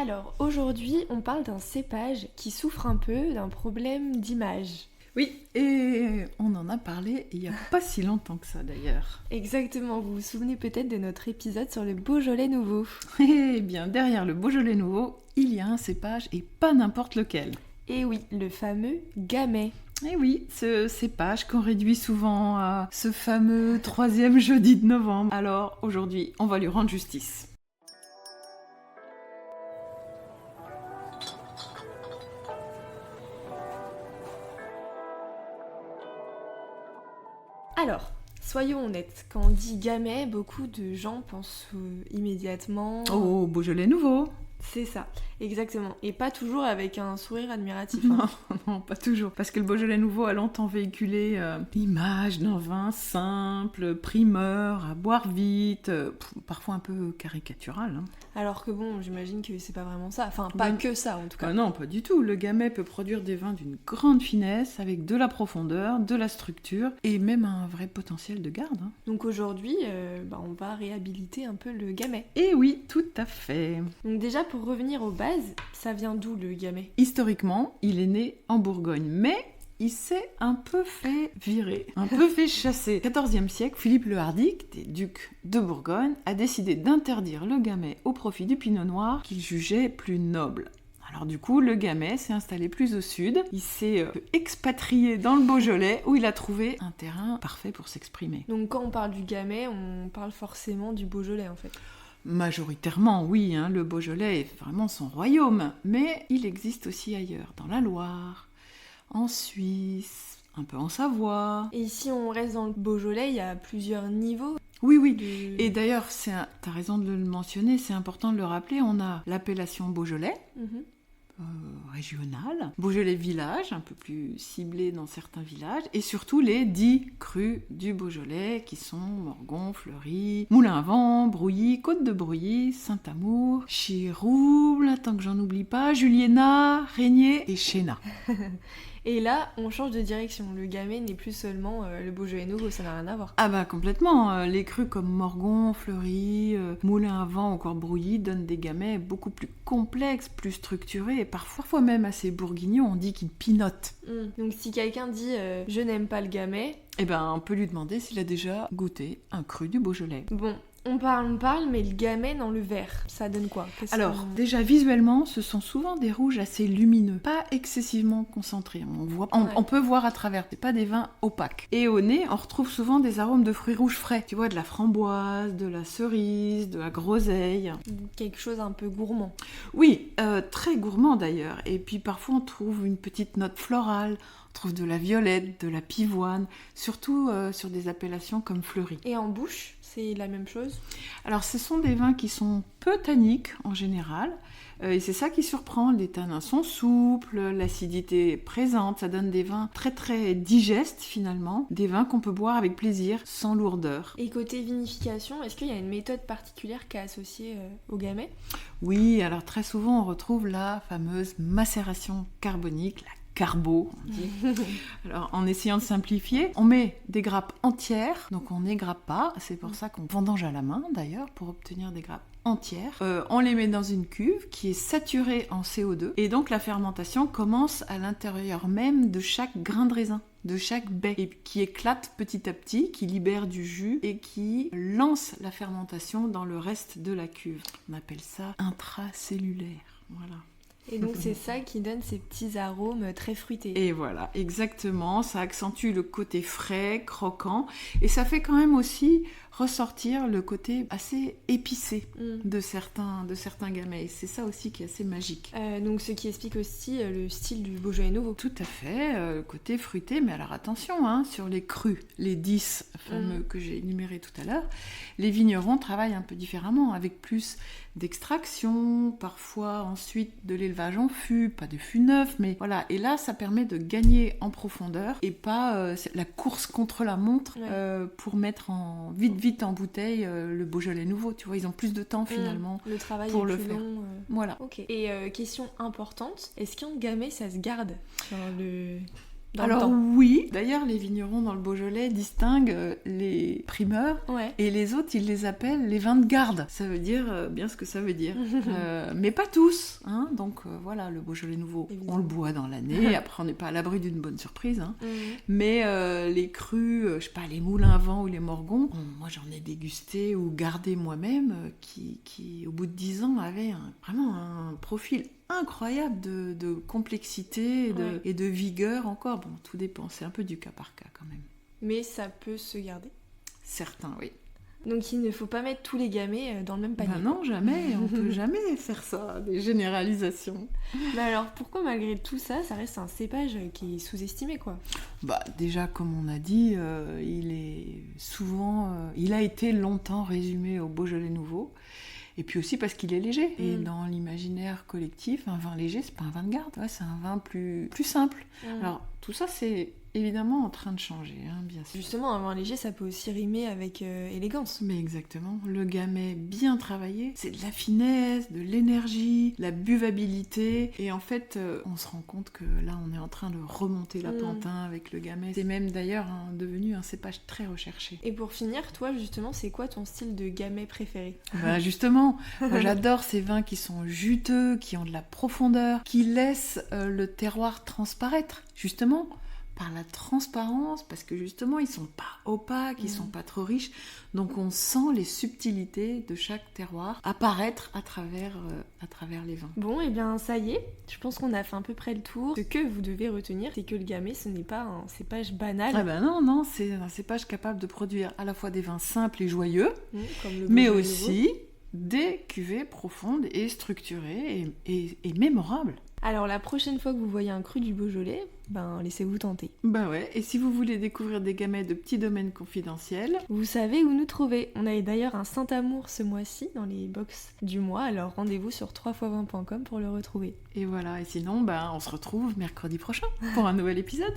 Alors, aujourd'hui, on parle d'un cépage qui souffre un peu d'un problème d'image. Oui, et on en a parlé il n'y a pas si longtemps que ça d'ailleurs. Exactement, vous vous souvenez peut-être de notre épisode sur le Beaujolais nouveau. Eh bien, derrière le Beaujolais nouveau, il y a un cépage et pas n'importe lequel. Et oui, le fameux Gamay. Eh oui, ce cépage qu'on réduit souvent à ce fameux 3e jeudi de novembre. Alors aujourd'hui, on va lui rendre justice. Alors, soyons honnêtes, quand on dit Gamay, beaucoup de gens pensent immédiatement... Oh, Beaujolais nouveau. C'est ça, exactement. Et pas toujours avec un sourire admiratif. Non, non, pas toujours. Parce que le Beaujolais nouveau a longtemps véhiculé l'image d'un vin simple, primeur, à boire vite, parfois un peu caricatural. Hein. Alors que bon, j'imagine que c'est pas vraiment ça. Enfin, pas que ça en tout cas. Non, pas du tout. Le Gamay peut produire des vins d'une grande finesse, avec de la profondeur, de la structure, et même un vrai potentiel de garde. Hein. Donc aujourd'hui, on va réhabiliter un peu le Gamay. Et oui, tout à fait. Donc déjà, pour revenir aux bases, ça vient d'où le Gamay ? Historiquement, il est né en Bourgogne, mais il s'est un peu fait virer, un peu fait chasser. Au XIVe siècle, Philippe le Hardi, qui était duc de Bourgogne, a décidé d'interdire le Gamay au profit du Pinot Noir, qu'il jugeait plus noble. Alors du coup, le Gamay s'est installé plus au sud, il s'est expatrié dans le Beaujolais, où il a trouvé un terrain parfait pour s'exprimer. Donc quand on parle du Gamay, on parle forcément du Beaujolais en fait. Majoritairement, oui, hein, le Beaujolais est vraiment son royaume, mais il existe aussi ailleurs, dans la Loire, en Suisse, un peu en Savoie. Et si on reste dans le Beaujolais, il y a plusieurs niveaux. Oui. Et d'ailleurs, t'as raison de le mentionner, c'est important de le rappeler, on a l'appellation Beaujolais, régional, Beaujolais village, un peu plus ciblé dans certains villages, et surtout les 10 crus du Beaujolais qui sont Morgon, Fleury, Moulin-à-Vent, Brouilly, Côte de Brouilly, Saint-Amour, Chirouble, tant que j'en oublie pas, Juliena, Régnier et Chéna. Et là, on change de direction. Le Gamay n'est plus seulement le Beaujolais nouveau, ça n'a rien à voir. Ah bah complètement. Les crus comme Morgon, Fleury, Moulin-à-Vent ou encore Brouilly donnent des gamets beaucoup plus complexes, plus structurés et parfois même assez bourguignons. On dit qu'ils pinotent. Donc si quelqu'un dit je n'aime pas le Gamay... Eh ben on peut lui demander s'il a déjà goûté un cru du Beaujolais. Bon... On parle, mais le Gamay dans le verre, ça donne quoi ? Alors, déjà visuellement, ce sont souvent des rouges assez lumineux, pas excessivement concentrés. On peut voir à travers, c'est pas des vins opaques. Et au nez, on retrouve souvent des arômes de fruits rouges frais. Tu vois, de la framboise, de la cerise, de la groseille. Quelque chose un peu gourmand. Oui, très gourmand d'ailleurs. Et puis parfois, on trouve une petite note florale. On trouve de la violette, de la pivoine, surtout sur des appellations comme Fleury. Et en bouche, c'est la même chose ? Alors, ce sont des vins qui sont peu tanniques en général, et c'est ça qui surprend. Les tanins sont souples, l'acidité est présente, ça donne des vins très très digestes finalement, des vins qu'on peut boire avec plaisir, sans lourdeur. Et côté vinification, est-ce qu'il y a une méthode particulière qui est associée au Gamay ? Oui, alors très souvent on retrouve la fameuse macération carbonique, la carbo, on dit. Alors, en essayant de simplifier, on met des grappes entières, donc on n'égrappe pas, c'est pour ça qu'on vendange à la main d'ailleurs, pour obtenir des grappes entières. On les met dans une cuve qui est saturée en CO2, et donc la fermentation commence à l'intérieur même de chaque grain de raisin, de chaque baie, et qui éclate petit à petit, qui libère du jus et qui lance la fermentation dans le reste de la cuve. On appelle ça intracellulaire, voilà. Et donc c'est ça qui donne ces petits arômes très fruités. Et voilà, exactement, ça accentue le côté frais, croquant, et ça fait quand même aussi ressortir le côté assez épicé de certains gamay. C'est ça aussi qui est assez magique. Donc ce qui explique aussi le style du Beaujolais nouveau. Tout à fait, le côté fruité, mais alors attention, hein, sur les crus, les 10 fameux que j'ai énumérés tout à l'heure, les vignerons travaillent un peu différemment, avec plus d'extraction, parfois ensuite de l'élevage en fût, pas de fût neuf, mais voilà. Et là, ça permet de gagner en profondeur et pas la course contre la montre pour mettre vite en bouteille le Beaujolais nouveau. Tu vois, ils ont plus de temps finalement le travail pour est le plus faire. Long, Voilà. Ok. Et question importante, est-ce qu'un gamay ça se garde ? dans le Alors temps. oui, d'ailleurs les vignerons dans le Beaujolais distinguent les primeurs Ouais. et les autres ils les appellent les vins de garde. Ça veut dire bien ce que ça veut dire. Mais pas tous, hein. Donc voilà, le Beaujolais nouveau, Évidemment. on le boit dans l'année, après on n'est pas à l'abri d'une bonne surprise, hein. Mhm. Mais les crus, je sais pas, les moulins à vent ou les morgons, moi j'en ai dégusté ou gardé moi-même qui au bout de 10 ans avaient vraiment un profil incroyable de complexité Ouais. et de vigueur encore. Bon, tout dépend, c'est un peu du cas par cas quand même. Mais ça peut se garder. Certains, oui. Donc il ne faut pas mettre tous les gamets dans le même panier. Ben non, jamais, on peut jamais faire ça, des généralisations. Mais alors pourquoi malgré tout ça, ça reste un cépage qui est sous-estimé quoi? Bah déjà, comme on a dit, il est souvent, il a été longtemps résumé au Beaujolais nouveau. Et puis aussi parce qu'il est léger. Et dans l'imaginaire collectif, un vin léger, c'est pas un vin de garde, ouais, c'est un vin plus simple. Alors tout ça, c'est évidemment en train de changer, hein, bien sûr. Justement, un vin léger, ça peut aussi rimer avec élégance. Mais exactement, le gamay bien travaillé, c'est de la finesse, de l'énergie, la buvabilité. Et en fait, on se rend compte que là, on est en train de remonter la pente avec le gamay. C'est même d'ailleurs devenu un cépage très recherché. Et pour finir, toi, justement, c'est quoi ton style de gamay préféré? Bah justement, moi j'adore ces vins qui sont juteux, qui ont de la profondeur, qui laissent le terroir transparaître, justement, par la transparence, parce que justement, ils sont pas opaques, ils sont pas trop riches, donc on sent les subtilités de chaque terroir apparaître à travers les vins. Bon, et bien ça y est, je pense qu'on a fait à peu près le tour. Ce que vous devez retenir, c'est que le gamay, ce n'est pas un cépage banal. Ah ben non, c'est un cépage capable de produire à la fois des vins simples et joyeux, comme le mais Beaujolais aussi des cuvées profondes et structurées et mémorables. Alors la prochaine fois que vous voyez un cru du Beaujolais, laissez-vous tenter. Bah ouais, et si vous voulez découvrir des gamets de petits domaines confidentiels, vous savez où nous trouver. On avait d'ailleurs un Saint-Amour ce mois-ci dans les box du mois, alors rendez-vous sur 3x20.com pour le retrouver. et voilà, et sinon, on se retrouve mercredi prochain pour un nouvel épisode.